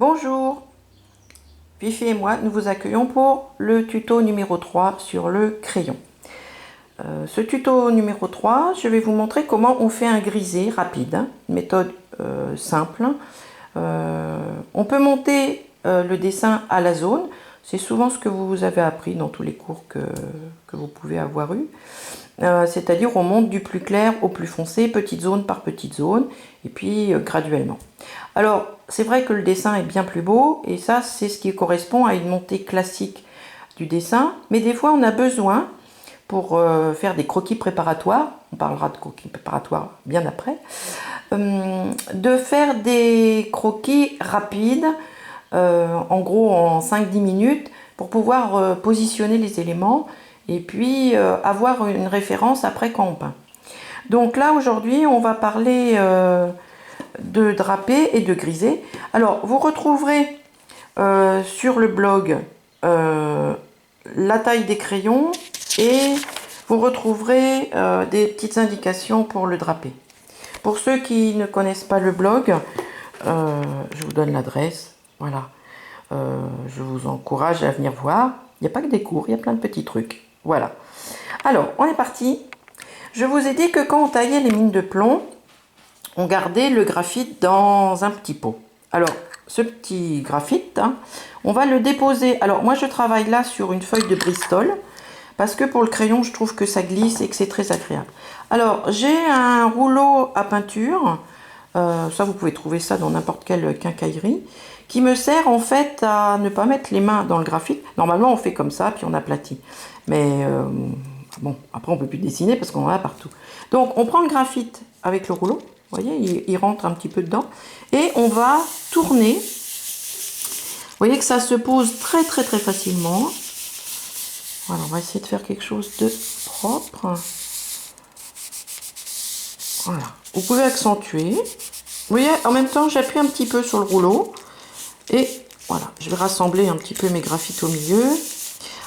Bonjour, Fifi et moi, nous vous accueillons pour le tuto numéro 3 sur le crayon. Ce tuto numéro 3, je vais vous montrer comment on fait un grisé rapide, une méthode simple. On peut monter le dessin à la zone, c'est souvent ce que vous avez appris dans tous les cours que vous pouvez avoir eu. C'est-à-dire on monte du plus clair au plus foncé, petite zone par petite zone, et puis graduellement. Alors, c'est vrai que le dessin est bien plus beau, et ça, c'est ce qui correspond à une montée classique du dessin, mais des fois, on a besoin, pour faire des croquis préparatoires, on parlera de croquis préparatoires bien après, de faire des croquis rapides, en gros en 5-10 minutes, pour pouvoir positionner les éléments, et puis avoir une référence après quand on peint. Donc là, aujourd'hui, on va parler de drapé et de grisé. Alors, vous retrouverez sur le blog la taille des crayons et vous retrouverez des petites indications pour le drapé. Pour ceux qui ne connaissent pas le blog, je vous donne l'adresse. Voilà. Je vous encourage à venir voir. Il n'y a pas que des cours, il y a plein de petits trucs. Voilà. Alors, on est parti. Je vous ai dit que quand on taillait les mines de plomb, on gardait le graphite dans un petit pot. Alors, ce petit graphite, hein, on va le déposer. Alors, moi, je travaille là sur une feuille de Bristol, parce que pour le crayon, je trouve que ça glisse et que c'est très agréable. Alors, j'ai un rouleau à peinture, ça, vous pouvez trouver ça dans n'importe quelle quincaillerie, qui me sert en fait à ne pas mettre les mains dans le graphite. Normalement, on fait comme ça, puis on aplatit. Mais bon, après, on ne peut plus dessiner parce qu'on en a partout. Donc, on prend le graphite avec le rouleau. Vous voyez, il rentre un petit peu dedans. Et on va tourner. Vous voyez que ça se pose très facilement. Voilà, on va essayer de faire quelque chose de propre. Voilà. Vous pouvez accentuer. Vous voyez, en même temps, j'appuie un petit peu sur le rouleau. Et voilà, je vais rassembler un petit peu mes graphites au milieu.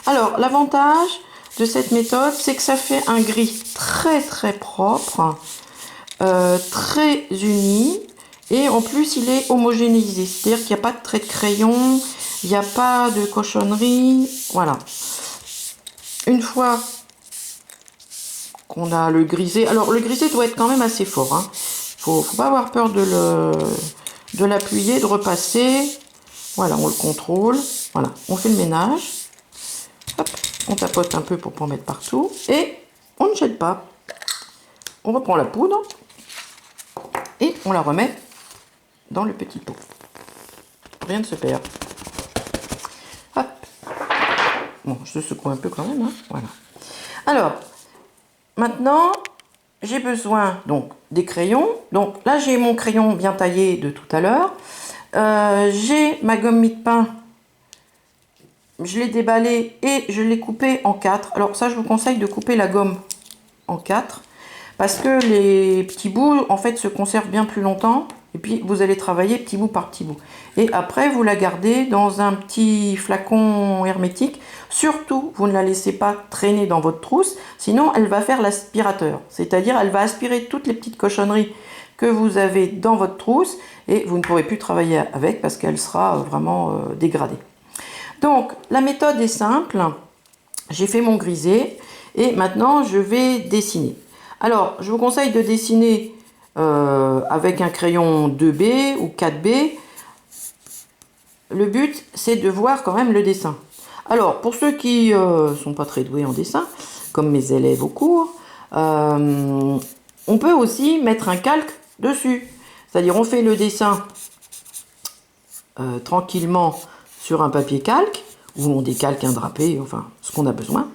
Alors, l'avantage de cette méthode, c'est que ça fait un gris très propre. Très uni, et en plus il est homogénéisé, c'est-à-dire qu'il n'y a pas de trait de crayon, il n'y a pas de cochonnerie. Voilà, une fois qu'on a le grisé, alors le grisé doit être quand même assez fort, hein. Faut pas avoir peur de l'appuyer, de repasser. Voilà, on le contrôle, voilà, on fait le ménage. Hop, on tapote un peu pour pas en mettre partout, et on ne jette pas. On reprend la poudre et on la remet dans le petit pot. Rien ne se perd. Hop. Bon, je secoue un peu quand même, hein. Voilà. Alors, maintenant, j'ai besoin donc des crayons. Donc là, j'ai mon crayon bien taillé de tout à l'heure. J'ai ma gomme mie de pain. Je l'ai déballée et je l'ai coupée en 4. Alors ça, je vous conseille de couper la gomme en 4. Parce que les petits bouts, en fait, se conservent bien plus longtemps. Et puis, vous allez travailler petit bout par petit bout. Et après, vous la gardez dans un petit flacon hermétique. Surtout, vous ne la laissez pas traîner dans votre trousse. Sinon, elle va faire l'aspirateur. C'est-à-dire, elle va aspirer toutes les petites cochonneries que vous avez dans votre trousse. Et vous ne pourrez plus travailler avec parce qu'elle sera vraiment dégradée. Donc, la méthode est simple. J'ai fait mon grisé. Et maintenant, je vais dessiner. Alors, je vous conseille de dessiner avec un crayon 2B ou 4B. Le but, c'est de voir quand même le dessin. Alors, pour ceux qui sont pas très doués en dessin, comme mes élèves au cours, on peut aussi mettre un calque dessus. C'est-à-dire, on fait le dessin tranquillement sur un papier calque, ou on décalque un drapé, enfin, ce qu'on a besoin.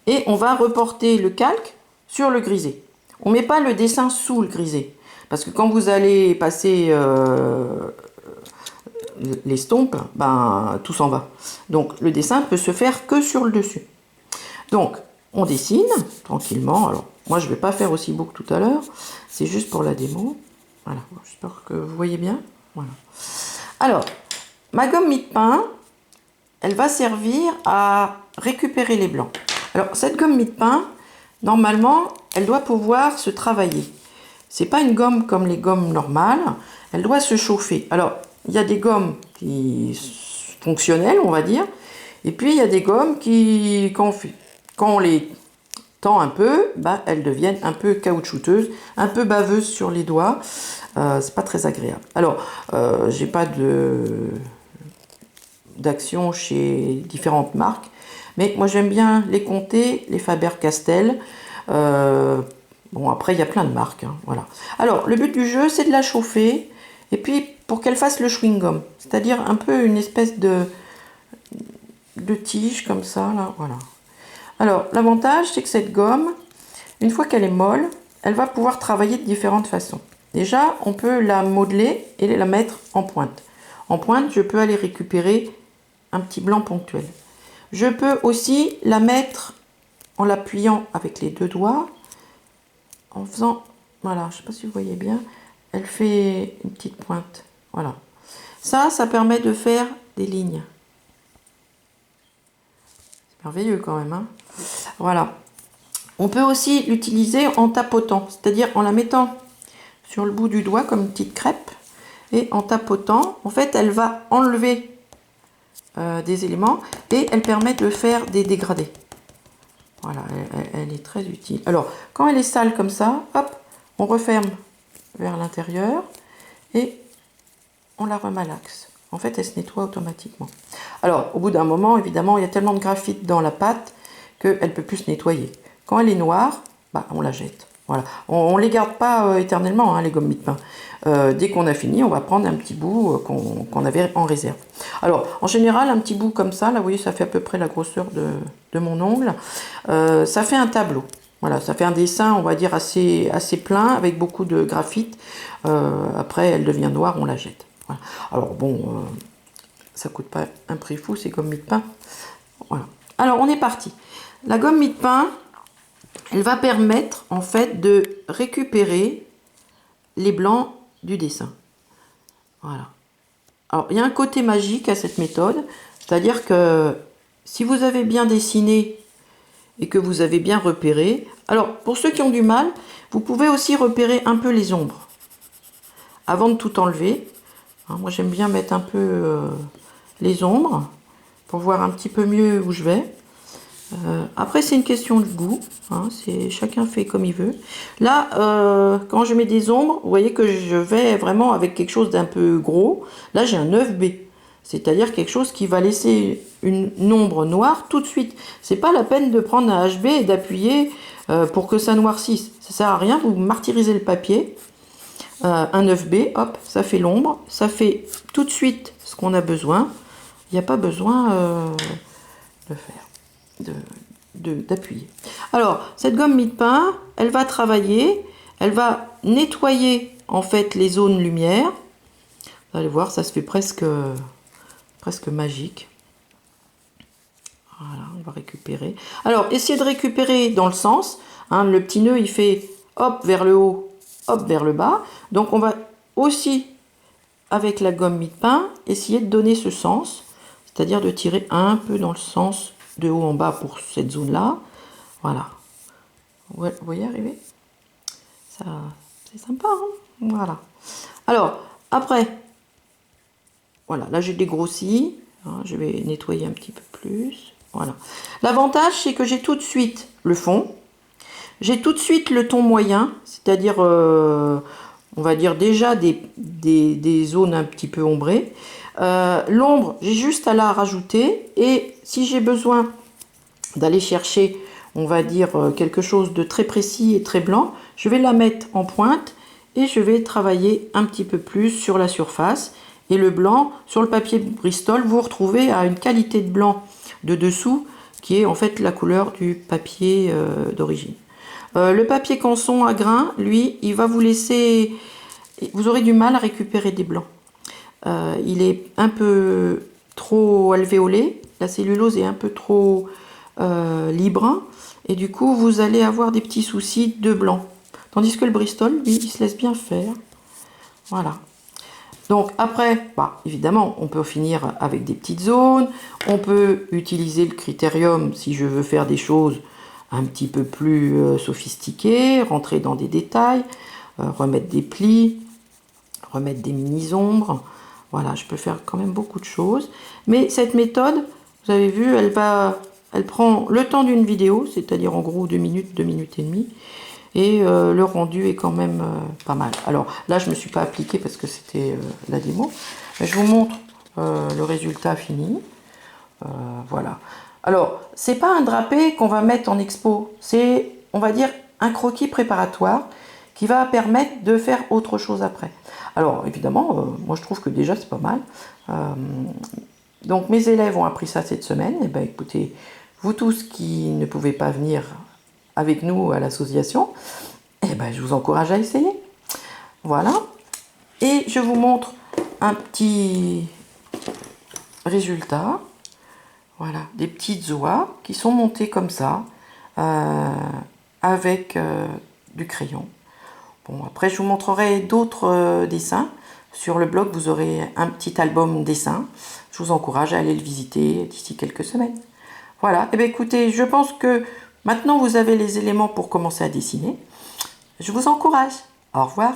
Et on va reporter le calque sur le grisé. On ne met pas le dessin sous le grisé. Parce que quand vous allez passer l'estompe, ben, tout s'en va. Donc le dessin peut se faire que sur le dessus. Donc on dessine tranquillement. Alors moi je ne vais pas faire aussi beau que tout à l'heure. C'est juste pour la démo. Voilà, j'espère que vous voyez bien. Voilà. Alors, ma gomme mie de pain, elle va servir à récupérer les blancs. Alors cette gomme mie de pain, normalement, elle doit pouvoir se travailler. C'est pas une gomme comme les gommes normales, elle doit se chauffer. Alors, il y a des gommes qui fonctionnelles, on va dire, et puis il y a des gommes qui, quand on les tend un peu, bah, elles deviennent un peu caoutchouteuses, un peu baveuses sur les doigts. C'est pas très agréable. Alors, j'ai pas d'action chez différentes marques, mais moi j'aime bien les compter, les Faber-Castell. Bon, après il y a plein de marques, hein, voilà. Alors, le but du jeu, c'est de la chauffer, et puis pour qu'elle fasse le chewing-gum, c'est-à-dire un peu une espèce de tige comme ça, là, voilà. Alors, l'avantage, c'est que cette gomme, une fois qu'elle est molle, elle va pouvoir travailler de différentes façons. Déjà, on peut la modeler et la mettre en pointe. En pointe, je peux aller récupérer un petit blanc ponctuel. Je peux aussi la mettre en l'appuyant avec les deux doigts, en faisant, voilà, je ne sais pas si vous voyez bien, elle fait une petite pointe. Voilà. Ça permet de faire des lignes. C'est merveilleux quand même, hein. Voilà. On peut aussi l'utiliser en tapotant, c'est-à-dire en la mettant sur le bout du doigt comme une petite crêpe et en tapotant, en fait, elle va enlever des éléments et elle permet de faire des dégradés. Voilà, elle est très utile. Alors, quand elle est sale comme ça, hop, on referme vers l'intérieur et on la remalaxe. En fait, elle se nettoie automatiquement. Alors, au bout d'un moment, évidemment, il y a tellement de graphite dans la pâte qu'elle ne peut plus se nettoyer. Quand elle est noire, bah, on la jette. Voilà. On ne les garde pas éternellement, hein, les gommes mie-de-pain. Dès qu'on a fini, on va prendre un petit bout qu'on avait en réserve. Alors, en général, un petit bout comme ça, là, vous voyez, ça fait à peu près la grosseur de mon ongle. Ça fait un tableau. Voilà, ça fait un dessin, on va dire, assez plein, avec beaucoup de graphite. Après, elle devient noire, on la jette. Voilà. Alors, bon, ça coûte pas un prix fou, ces gommes mie-de-pain. Voilà. Alors, on est parti. La gomme mie-de-pain, elle va permettre en fait de récupérer les blancs du dessin. Voilà. Alors, il y a un côté magique à cette méthode, c'est-à-dire que si vous avez bien dessiné et que vous avez bien repéré, alors pour ceux qui ont du mal, vous pouvez aussi repérer un peu les ombres avant de tout enlever. Hein, moi, j'aime bien mettre un peu les ombres pour voir un petit peu mieux où je vais. Après, c'est une question de goût, hein, chacun fait comme il veut. Là, quand je mets des ombres, vous voyez que je vais vraiment avec quelque chose d'un peu gros. Là, j'ai un 9B, c'est-à-dire quelque chose qui va laisser une ombre noire tout de suite. C'est pas la peine de prendre un HB et d'appuyer pour que ça noircisse. Ça sert à rien, vous martyrisez le papier. Un 9B, hop, ça fait l'ombre, ça fait tout de suite ce qu'on a besoin. Il n'y a pas besoin de faire. D'appuyer. Alors, cette gomme mie-de-pain, elle va travailler, elle va nettoyer en fait les zones lumière. Vous allez voir, ça se fait presque magique. Voilà, on va récupérer. Alors, essayez de récupérer dans le sens. Hein, le petit nœud, il fait hop vers le haut, hop vers le bas. Donc, on va aussi, avec la gomme mie-de-pain, essayer de donner ce sens. C'est-à-dire de tirer un peu dans le sens de haut en bas pour cette zone là, voilà. Vous voyez arriver, ça c'est sympa, hein, voilà. Alors après, voilà, là j'ai dégrossi, hein, je vais nettoyer un petit peu plus, voilà. L'avantage, c'est que j'ai tout de suite le fond, j'ai tout de suite le ton moyen, c'est-à-dire on va dire déjà des zones un petit peu ombrées. L'ombre, j'ai juste à la rajouter, et si j'ai besoin d'aller chercher, on va dire, quelque chose de très précis et très blanc, je vais la mettre en pointe et je vais travailler un petit peu plus sur la surface. Et le blanc, sur le papier Bristol, vous retrouvez à une qualité de blanc de dessous qui est en fait la couleur du papier d'origine. Le papier canson à grains, lui, il va vous laisser... Vous aurez du mal à récupérer des blancs. Il est un peu trop alvéolé, la cellulose est un peu trop libre, et du coup vous allez avoir des petits soucis de blanc. Tandis que le Bristol, lui, il se laisse bien faire. Voilà. Donc après, bah, évidemment, on peut finir avec des petites zones, on peut utiliser le critérium si je veux faire des choses un petit peu plus sophistiquées, rentrer dans des détails, remettre des plis, remettre des mini-ombres. Voilà, je peux faire quand même beaucoup de choses. Mais cette méthode, vous avez vu, elle prend le temps d'une vidéo, c'est-à-dire en gros 2 minutes et demie. Et le rendu est quand même pas mal. Alors là, je ne me suis pas appliquée parce que c'était la démo. Mais je vous montre le résultat fini. Voilà. Alors, c'est pas un drapé qu'on va mettre en expo. C'est, on va dire, un croquis préparatoire qui va permettre de faire autre chose après. Alors, évidemment, moi je trouve que déjà c'est pas mal. Donc mes élèves ont appris ça cette semaine. Et ben écoutez, vous tous qui ne pouvez pas venir avec nous à l'association, eh ben, je vous encourage à essayer. Voilà. Et je vous montre un petit résultat. Voilà, des petites oies qui sont montées comme ça, avec du crayon. Bon, après, je vous montrerai d'autres dessins. Sur le blog, vous aurez un petit album dessin. Je vous encourage à aller le visiter d'ici quelques semaines. Voilà, et bien écoutez, je pense que maintenant vous avez les éléments pour commencer à dessiner. Je vous encourage. Au revoir.